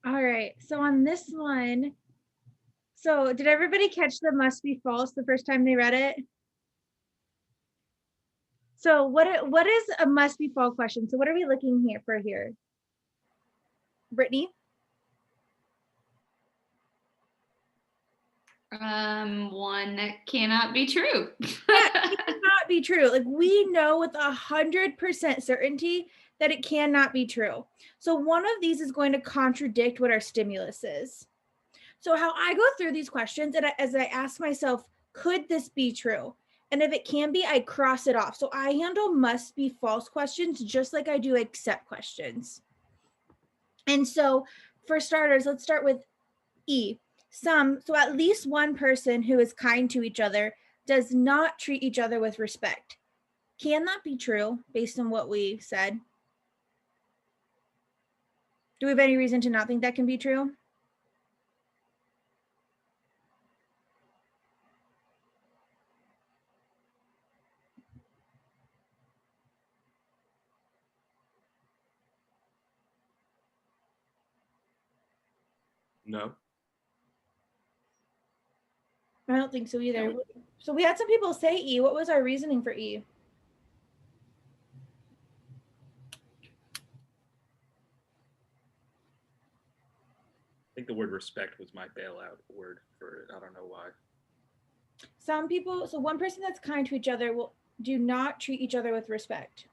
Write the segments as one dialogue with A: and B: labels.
A: All right, so on this one, so did everybody catch the must be false the first time they read it? So what is a must be false question? So what are we looking here for here? Brittany?
B: One that cannot be true.
A: Yeah, it cannot be true. Like we know with 100% certainty that it cannot be true. So one of these is going to contradict what our stimulus is. So how I go through these questions and as I ask myself, could this be true? And if it can be, I cross it off. So I handle must be false questions just like I do accept questions. And so for starters, let's start with E. So at least one person who is kind to each other does not treat each other with respect. Can that be true based on what we said? Do we have any reason to not think that can be true?
C: No.
A: I don't think so either. So we had some people say E. What was our reasoning for E?
C: I think the word respect was my bailout word for it. I don't know why.
A: Some people, so one person that's kind to each other will do not treat each other with respect.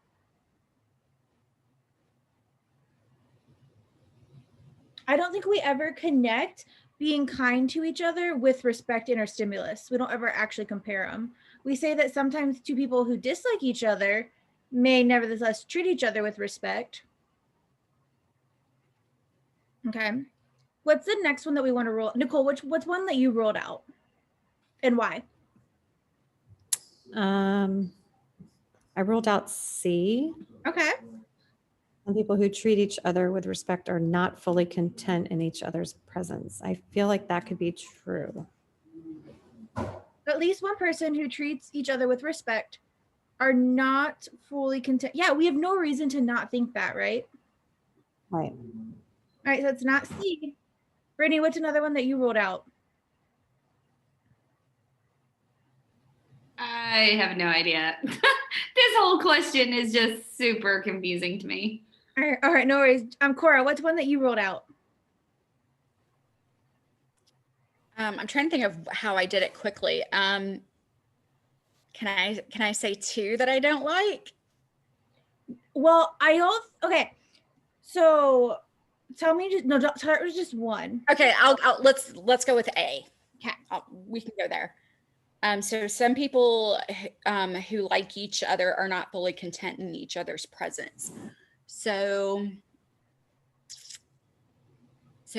A: I don't think we ever connect being kind to each other with respect in our stimulus. We don't ever actually compare them. We say that sometimes two people who dislike each other may nevertheless treat each other with respect. Okay. What's the next one that we want to roll? Nicole, what's one that you rolled out and why?
D: I ruled out C.
A: Okay.
D: Some people who treat each other with respect are not fully content in each other's presence. I feel like that could be true.
A: At least one person who treats each other with respect are not fully content. Yeah, we have no reason to not think that, right?
D: Right.
A: All right, so it's not C. Brittany, what's another one that you ruled out?
B: I have no idea. This whole question is just super confusing to me.
A: All right, no worries. Cora, what's one that you ruled out?
E: I'm trying to think of how I did it quickly. Can I say two that I don't like?
A: Well, okay. So tell me start with just one.
E: Okay, let's go with A. Okay, we can go there. So some people who like each other are not fully content in each other's presence. So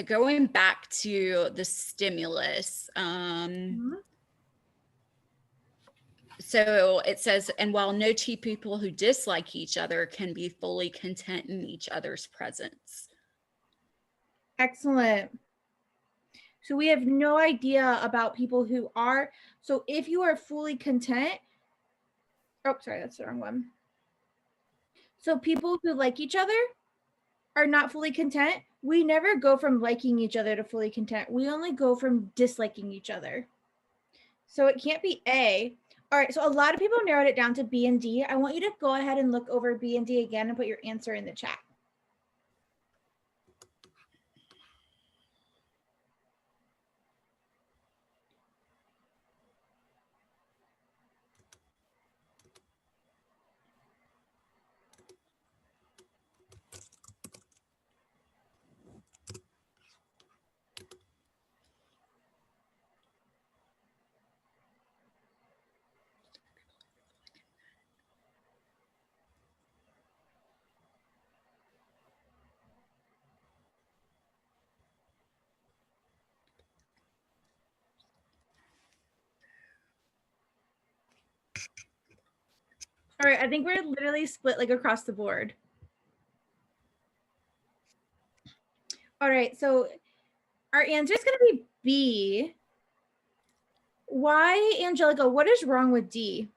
E: going back to the stimulus, so it says, and while no two people who dislike each other can be fully content in each other's presence.
A: Excellent. So we have no idea about people who are. So if you are fully content, oh, sorry, that's the wrong one. So people who like each other are not fully content. We never go from liking each other to fully content. We only go from disliking each other. So it can't be A. All right, so a lot of people narrowed it down to B and D. I want you to go ahead and look over B and D again and put your answer in the chat. All right, I think we're literally split like across the board. All right, so our answer is going to be B. Why, Angelica, what is wrong with D?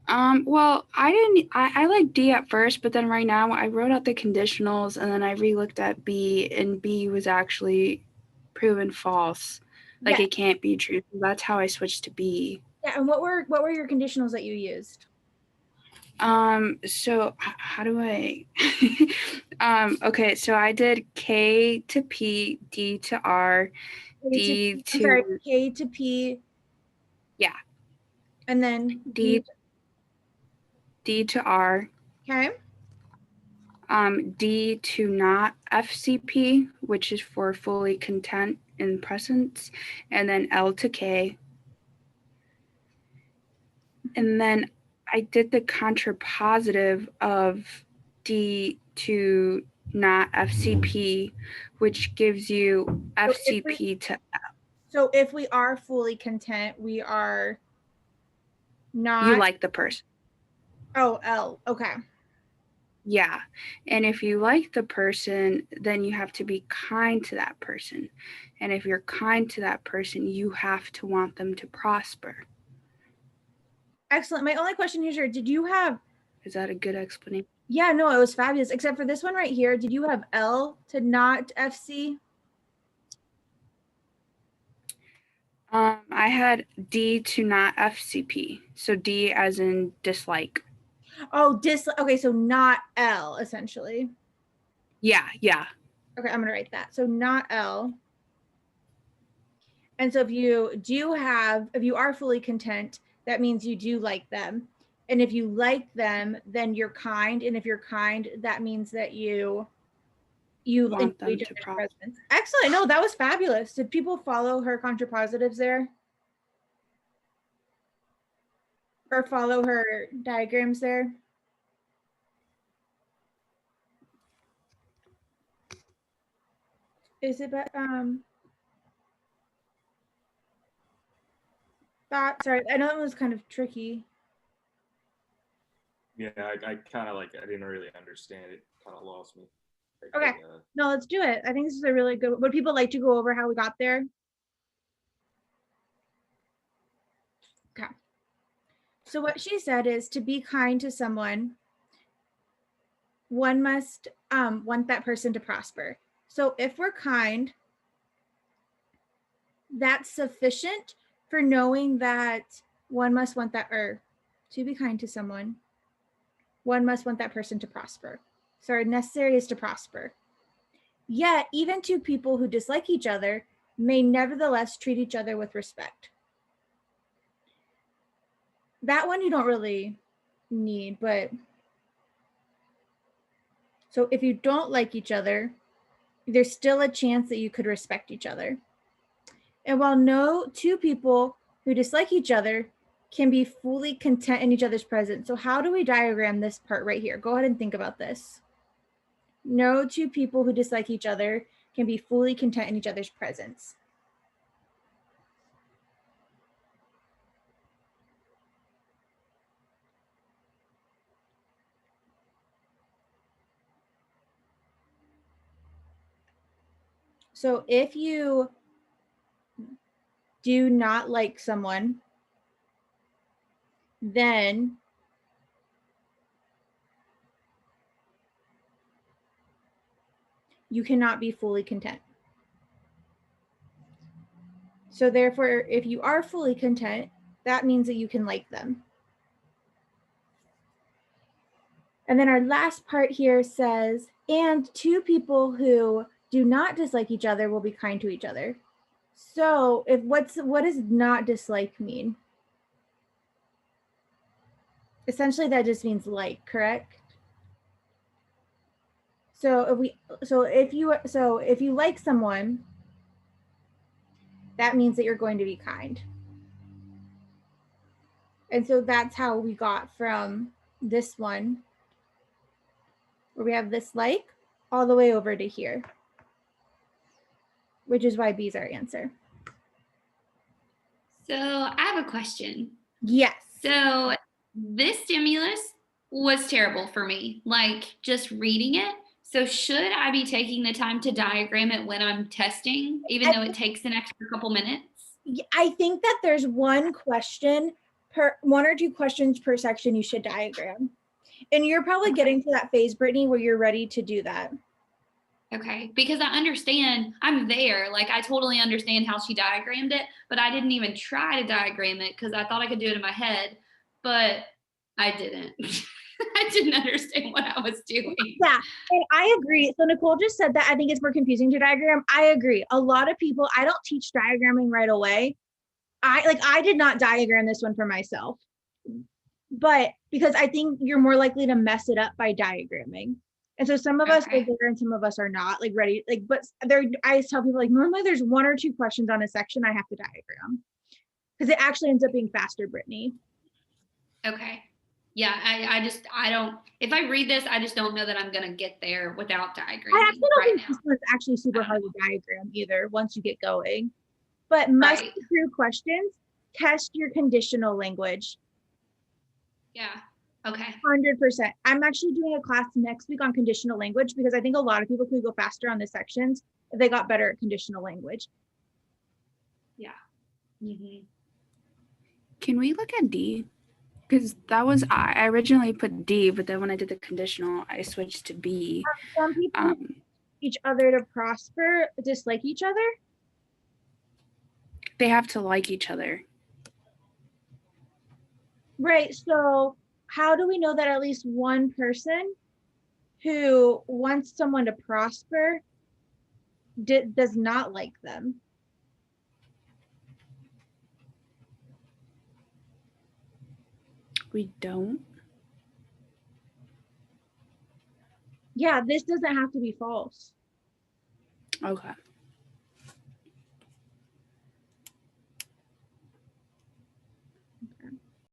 F: Well, I liked D at first, but then right now I wrote out the conditionals and then I re-looked at B, and B was actually proven false. Like
A: Yeah.
F: it can't be true. That's how I switched to B.
A: Yeah, and what were your conditionals that you used?
F: So how do I, okay, so I did K to P, D to R, D
A: I'm sorry,
F: to,
A: K to P.
F: yeah,
A: And then
F: D to R,
A: okay.
F: D to not FCP, which is for fully content in presence, and then L to K. And then I did the contrapositive of D to not FCP, which gives you FCP to,
A: So if we are fully content, we are not.
F: you like the person.
A: Oh, L. Okay.
F: Yeah. And if you like the person, then you have to be kind to that person. And if you're kind to that person, you have to want them to prosper.
A: Excellent. My only question here, did you have,
F: Is that a good explanation?
A: yeah, no, it was fabulous. Except for this one right here. Did you have L to not FC?
F: I had D to not FCP. So D as in dislike.
A: Oh, okay, so not L essentially.
F: Yeah, yeah.
A: Okay, I'm gonna write that. So not L. And so if you are fully content, that means you do like them. And if you like them, then you're kind. And if you're kind, that means that you
F: Want them
A: engage
F: to
A: in their
F: prosper.
A: presence. Excellent. No, that was fabulous. Did people follow her contrapositives there? Or follow her diagrams there? Is it sorry, I know that was kind of tricky.
C: Yeah, I kind of I didn't really understand it. Kind of lost me.
A: Okay. No, let's do it. I think this is a really good. Would people like to go over how we got there? Okay. So what she said is to be kind to someone, one must want that person to prosper. So if we're kind, that's sufficient for knowing that one must want that, or to be kind to someone, one must want that person to prosper. So necessary is to prosper. Yet, even two people who dislike each other may nevertheless treat each other with respect. That one you don't really need, but so if you don't like each other, there's still a chance that you could respect each other. And while no two people who dislike each other can be fully content in each other's presence. So how do we diagram this part right here? Go ahead and think about this. No two people who dislike each other can be fully content in each other's presence. So if you do not like someone, then you cannot be fully content. So therefore, if you are fully content, that means that you can like them. And then our last part here says, and two people who do not dislike each other will be kind to each other. So what does not dislike mean? Essentially, that just means like, correct? So if you like someone, that means that you're going to be kind. And so that's how we got from this one, where we have this like, all the way over to here, which is why B is our answer.
B: So I have a question.
A: Yes.
B: So this stimulus was terrible for me, like just reading it. So should I be taking the time to diagram it when I'm testing, even though it takes an extra couple minutes?
A: I think that there's one question per 1 or 2 questions per section you should diagram. And you're probably getting to that phase, Brittany, where you're ready to do that.
B: Okay, because I understand, I'm there. Like, I totally understand how she diagrammed it, but I didn't even try to diagram it because I thought I could do it in my head, but I didn't. I didn't understand what I was doing.
A: Yeah, and I agree. So Nicole just said that I think it's more confusing to diagram. I agree. A lot of people, I don't teach diagramming right away. I did not diagram this one for myself, but because I think you're more likely to mess it up by diagramming. And so some of us are there and some of us are not like ready. Like, but there, I tell people like normally there's 1 or 2 questions on a section I have to diagram because it actually ends up being faster, Brittany.
B: Okay. Yeah, I don't, if I read this, I just don't know that I'm going to get there without diagramming.
A: I actually don't
B: right
A: think this one's actually super hard to diagram either once you get going. But must be true questions, test your conditional language.
B: Yeah. Okay.
A: 100%. I'm actually doing a class next week on conditional language because I think a lot of people could go faster on the sections if they got better at conditional language.
B: Yeah. Mm-hmm.
F: Can we look at D? Because that was, I originally put D, but then when I did the conditional, I switched to B.
A: Some people each other to prosper, dislike each other.
F: They have to like each other.
A: Right. So how do we know that at least one person who wants someone to prosper does not like them?
F: We don't.
A: Yeah, this doesn't have to be false.
F: Okay.